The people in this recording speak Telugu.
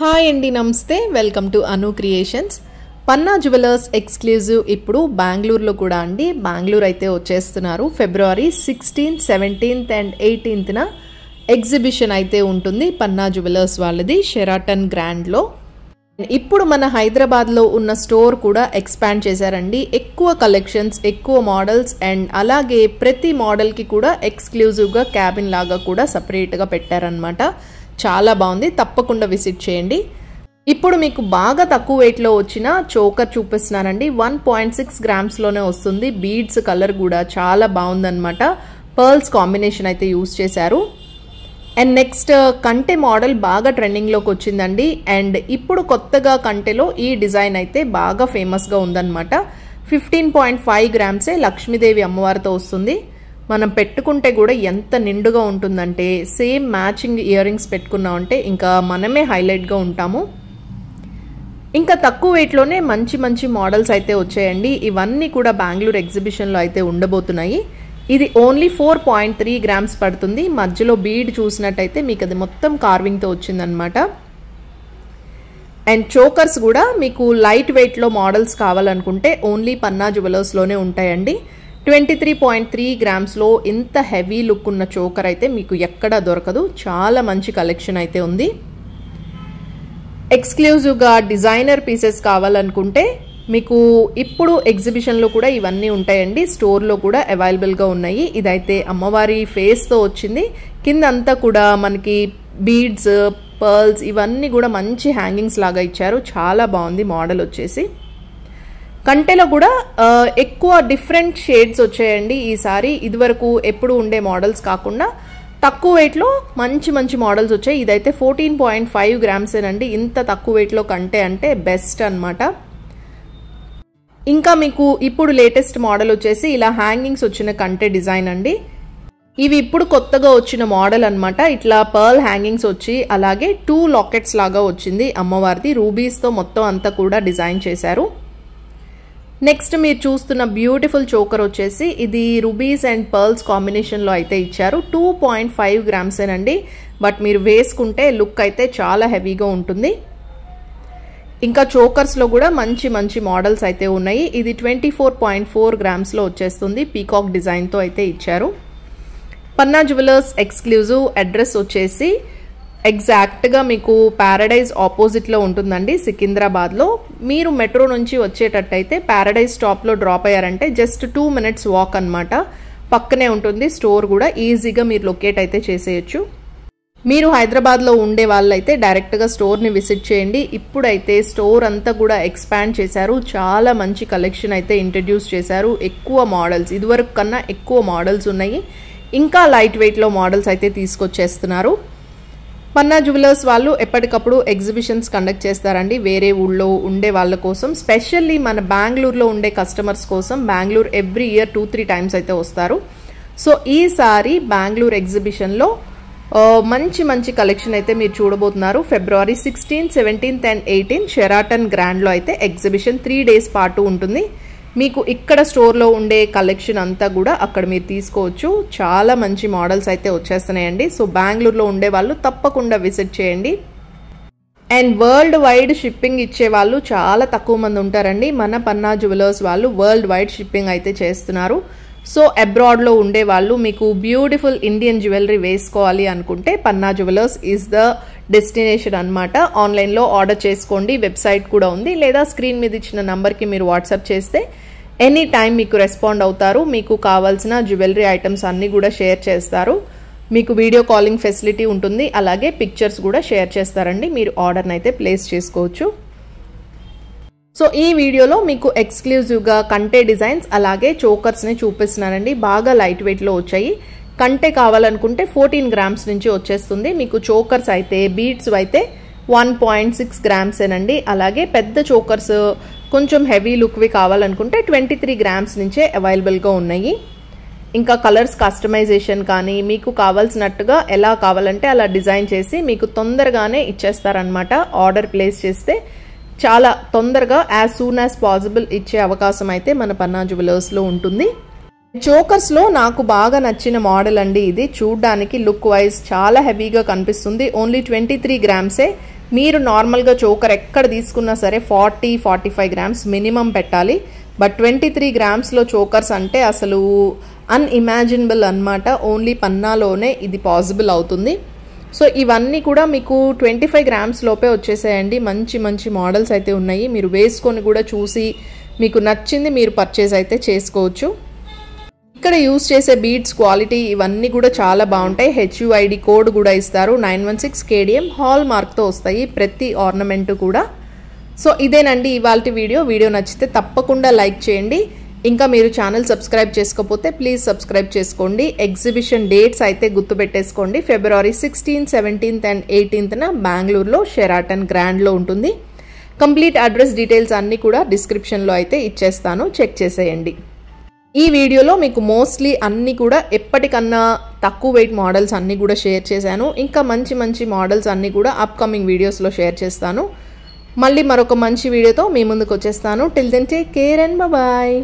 హాయ్ అండి, నమస్తే. Welcome to Anu creations. Panna jewellers exclusive ఇప్పుడు బెంగళూరులో కూడా అండి. బెంగళూరు అయితే వచ్చేస్తున్నారు. ఫిబ్రవరి 16th, 17th and 18th exhibition అయితే ఉంటుంది పన్నా జ్యువెలర్స్ వాళ్ళది షెరాటన్ గ్రాండ్లో. ఇప్పుడు మన హైదరాబాద్లో ఉన్న స్టోర్ కూడా ఎక్స్పాండ్ చేశారండి. ఎక్కువ కలెక్షన్స్, ఎక్కువ మోడల్స్ అండ్ అలాగే ప్రతి మోడల్కి కూడా ఎక్స్క్లూజివ్గా క్యాబిన్ లాగా కూడా సపరేట్గా పెట్టారనమాట. చాలా బాగుంది, తప్పకుండా విజిట్ చేయండి. ఇప్పుడు మీకు బాగా తక్కువ వెయిట్లో వచ్చిన చోకర్ చూపిస్తున్నానండి. 1.6 గ్రామ్స్లోనే వస్తుంది. బీడ్స్ కలర్ కూడా చాలా బాగుందన్నమాట. పర్ల్స్ కాంబినేషన్ అయితే యూజ్ చేశారు. అండ్ నెక్స్ట్ కంటె మోడల్ బాగా ట్రెండింగ్లోకి వచ్చిందండి. అండ్ ఇప్పుడు కొత్తగా కంటెలో ఈ డిజైన్ అయితే బాగా ఫేమస్గా ఉందన్నమాట. 15.5 గ్రామ్సే లక్ష్మీదేవి అమ్మవారితో వస్తుంది. మనం పెట్టుకుంటే కూడా ఎంత నిండుగా ఉంటుందంటే సేమ్ మ్యాచింగ్ ఇయర్ రింగ్స్ పెట్టుకున్నామంటే ఇంకా మనమే హైలైట్గా ఉంటాము. ఇంకా తక్కువ వెయిట్లోనే మంచి మంచి మోడల్స్ అయితే వచ్చాయండి. ఇవన్నీ కూడా బెంగళూరు ఎగ్జిబిషన్లో అయితే ఉండబోతున్నాయి. ఇది ఓన్లీ 4.3 గ్రామ్స్ పడుతుంది. మధ్యలో బీడ్ చూసినట్టయితే మీకు అది మొత్తం కార్వింగ్తో వచ్చిందనమాట. అండ్ చోకర్స్ కూడా మీకు లైట్ వెయిట్లో మోడల్స్ కావాలనుకుంటే ఓన్లీ పన్నా జ్యువెలర్స్లోనే ఉంటాయండి. 23.3 గ్రామ్స్లో ఇంత హెవీ లుక్ ఉన్న చోకర్ అయితే మీకు ఎక్కడా దొరకదు. చాలా మంచి కలెక్షన్ అయితే ఉంది. ఎక్స్క్లూజివ్గా డిజైనర్ పీసెస్ కావాలనుకుంటే మీకు ఇప్పుడు ఎగ్జిబిషన్లో కూడా ఇవన్నీ ఉంటాయండి. స్టోర్లో కూడా అవైలబుల్గా ఉన్నాయి. ఇదైతే అమ్మవారి ఫేస్తో వచ్చింది. కింద అంతా కూడా మనకి బీడ్స్, పర్ల్స్ ఇవన్నీ కూడా మంచి హ్యాంగింగ్స్ లాగా ఇచ్చారు. చాలా బాగుంది మోడల్ వచ్చేసి. కంటెలో కూడా ఎక్కువ డిఫరెంట్ షేడ్స్ వచ్చాయండి ఈసారి. ఇదివరకు ఎప్పుడు ఉండే మోడల్స్ కాకుండా తక్కువ వెయిట్లో మంచి మంచి మోడల్స్ వచ్చాయి. ఇదైతే 14.5 గ్రామ్సేనండి. ఇంత తక్కువ వెయిట్లో కంటె అంటే బెస్ట్ అనమాట. ఇంకా మీకు ఇప్పుడు లేటెస్ట్ మోడల్ వచ్చేసి ఇలా హ్యాంగింగ్స్ వచ్చిన కంటె డిజైన్ అండి. ఇవి ఇప్పుడు కొత్తగా వచ్చిన మోడల్ అనమాట. ఇట్లా పర్ల్ హ్యాంగింగ్స్ వచ్చి అలాగే 2 లాకెట్స్ లాగా వచ్చింది అమ్మవారిది. రూబీస్తో మొత్తం అంతా కూడా డిజైన్ చేశారు. నెక్స్ట్ మీరు చూస్తున్న బ్యూటిఫుల్ చోకర్ వచ్చేసి ఇది రూబీస్ అండ్ పర్ల్స్ కాంబినేషన్లో అయితే ఇచ్చారు. 2.5 గ్రామ్సేనండి. బట్ మీరు వేసుకుంటే లుక్ అయితే చాలా హెవీగా ఉంటుంది. ఇంకా చోకర్స్లో కూడా మంచి మంచి మోడల్స్ అయితే ఉన్నాయి. ఇది 24.4 గ్రామ్స్లో వచ్చేస్తుంది. పీకాక్ డిజైన్తో అయితే ఇచ్చారు. పన్నా జ్యువెలర్స్ ఎక్స్క్లూజివ్ అడ్రస్ వచ్చేసి ఎగ్జాక్ట్గా మీకు ప్యారడైజ్ ఆపోజిట్లో ఉంటుందండి, సికింద్రాబాద్లో. మీరు మెట్రో నుంచి వచ్చేటట్టయితే ప్యారడైజ్ స్టాప్లో డ్రాప్ అయ్యారంటే జస్ట్ 2 minutes వాక్ అనమాట. పక్కనే ఉంటుంది స్టోర్ కూడా. ఈజీగా మీరు లొకేట్ అయితే చేసేయచ్చు. మీరు హైదరాబాద్లో ఉండే వాళ్ళైతే డైరెక్ట్గా స్టోర్ని విజిట్ చేయండి. ఇప్పుడైతే స్టోర్ అంతా కూడా ఎక్స్పాండ్ చేశారు. చాలా మంచి కలెక్షన్ అయితే ఇంట్రడ్యూస్ చేశారు. ఎక్కువ మోడల్స్, ఇదివరకు కన్నా ఎక్కువ మోడల్స్ ఉన్నాయి. ఇంకా లైట్ వెయిట్లో మోడల్స్ అయితే తీసుకొచ్చేస్తున్నారు. పన్నా జ్యువెలర్స్ వాళ్ళు ఎప్పటికప్పుడు ఎగ్జిబిషన్స్ కండక్ట్ చేస్తారండి వేరే ఊళ్ళో ఉండే వాళ్ళ కోసం. స్పెషల్లీ మన బెంగళూరులో ఉండే కస్టమర్స్ కోసం బెంగళూరు ఎవ్రీ ఇయర్ 2-3 times అయితే వస్తారు. సో ఈసారి బెంగళూరు ఎగ్జిబిషన్లో మంచి మంచి కలెక్షన్ అయితే మీరు చూడబోతున్నారు. ఫిబ్రవరి 16th, 17th అండ్ 18th షెరాటన్ గ్రాండ్లో అయితే ఎగ్జిబిషన్ 3 days పాటు ఉంటుంది. మీకు ఇక్కడ స్టోర్లో ఉండే కలెక్షన్ అంతా కూడా అక్కడ మీరు తీసుకోవచ్చు. చాలా మంచి మోడల్స్ అయితే వచ్చేస్తున్నాయండి. సో బెంగళూరులో ఉండే వాళ్ళు తప్పకుండా విజిట్ చేయండి. అండ్ వరల్డ్ వైడ్ షిప్పింగ్ ఇచ్చే వాళ్ళు చాలా తక్కువ మంది ఉంటారండి. మన పన్నా జ్యువెలర్స్ వాళ్ళు వరల్డ్ వైడ్ షిప్పింగ్ అయితే చేస్తున్నారు. సో అబ్రాడ్లో ఉండే వాళ్ళు మీకు బ్యూటిఫుల్ ఇండియన్ జ్యువెలరీ వేసుకోవాలి అనుకుంటే పన్నా జ్యువెలర్స్ ఈజ్ ద డెస్టినేషన్ అనమాట. ఆన్లైన్లో ఆర్డర్ చేసుకోండి. వెబ్సైట్ కూడా ఉంది. లేదా స్క్రీన్ మీద ఇచ్చిన నంబర్కి మీరు వాట్సాప్ చేస్తే ఎనీ టైం మీకు రెస్పాండ్ అవుతారు. మీకు కావాల్సిన జ్యువెలరీ ఐటమ్స్ అన్నీ కూడా షేర్ చేస్తారు. మీకు వీడియో కాలింగ్ ఫెసిలిటీ ఉంటుంది. అలాగే పిక్చర్స్ కూడా షేర్ చేస్తారండి. మీరు ఆర్డర్ని అయితే ప్లేస్ చేసుకోవచ్చు. సో ఈ వీడియోలో మీకు ఎక్స్క్లూజివ్గా కంటె డిజైన్స్ అలాగే చోకర్స్ని చూపిస్తున్నానండి. బాగా లైట్ వెయిట్లో వచ్చాయి. కంటె కావాలనుకుంటే 14 గ్రామ్స్ నుంచి వచ్చేస్తుంది. మీకు చోకర్స్ అయితే బీడ్స్ అయితే 1.6 గ్రామ్సేనండి. అలాగే పెద్ద చోకర్స్ కొంచెం హెవీ లుక్వి కావాలనుకుంటే 23 గ్రామ్స్ నుంచే అవైలబుల్గా ఉన్నాయి. ఇంకా కలర్స్ కస్టమైజేషన్ కానీ మీకు కావాల్సినట్టుగా ఎలా కావాలంటే అలా డిజైన్ చేసి మీకు తొందరగానే ఇచ్చేస్తారనమాట. ఆర్డర్ ప్లేస్ చేస్తే చాలా తొందరగా యాజ్ సూన్ యాజ్ పాసిబుల్ ఇచ్చే అవకాశం అయితే మన పన్నా జ్యువెలర్స్లో ఉంటుంది. చోకర్స్లో నాకు బాగా నచ్చిన మోడల్ అండి ఇది. చూడ్డానికి లుక్ వైజ్ చాలా హెవీగా కనిపిస్తుంది. ఓన్లీ 23 గ్రామ్సే. మీరు నార్మల్గా చోకర్ ఎక్కడ తీసుకున్నా సరే 40-45 గ్రామ్స్ మినిమం పెట్టాలి. బట్ 23 గ్రామ్స్లో చోకర్స్ అంటే అసలు అన్ఇమాజినబుల్ అన్నమాట. ఓన్లీ పన్నాలోనే ఇది పాసిబుల్ అవుతుంది. సో ఇవన్నీ కూడా మీకు 25 గ్రామ్స్ లోపే వచ్చేసాయండి. మంచి మంచి మోడల్స్ అయితే ఉన్నాయి. మీరు వేసుకొని కూడా చూసి మీకు నచ్చింది మీరు పర్చేజ్ అయితే చేసుకోవచ్చు. ఇక్కడ యూస్ చేసే బీడ్స్ క్వాలిటీ ఇవన్నీ కూడా చాలా బాగుంటాయి. HUID కోడ్ కూడా ఇస్తారు. 916 KDM హాల్ మార్క్తో వస్తాయి ప్రతి ఆర్నమెంట్ కూడా. సో ఇదేనండి ఇవాల్టి వీడియో నచ్చితే తప్పకుండా లైక్ చేయండి. ఇంకా మీరు ఛానల్ సబ్స్క్రైబ్ చేసుకోకపోతే ప్లీజ్ సబ్స్క్రైబ్ చేసుకోండి. ఎగ్జిబిషన్ డేట్స్ అయితే గుర్తుపెట్టేసుకోండి. February 16th, 17th and 18th బెంగళూరులో షెరాటన్ గ్రాండ్లో ఉంటుంది. కంప్లీట్ అడ్రస్ డీటెయిల్స్ అన్నీ కూడా డిస్క్రిప్షన్లో అయితే ఇచ్చేస్తాను, చెక్ చేసేయండి. ఈ వీడియోలో మీకు మోస్ట్లీ అన్నీ కూడా ఎప్పటికన్నా తక్కువ వెయిట్ మోడల్స్ అన్నీ కూడా షేర్ చేశాను. ఇంకా మంచి మంచి మోడల్స్ అన్నీ కూడా అప్కమింగ్ వీడియోస్లో షేర్ చేస్తాను. మళ్ళీ మరొక మంచి వీడియోతో మీ ముందుకు వచ్చేస్తాను. Till then take care and bye.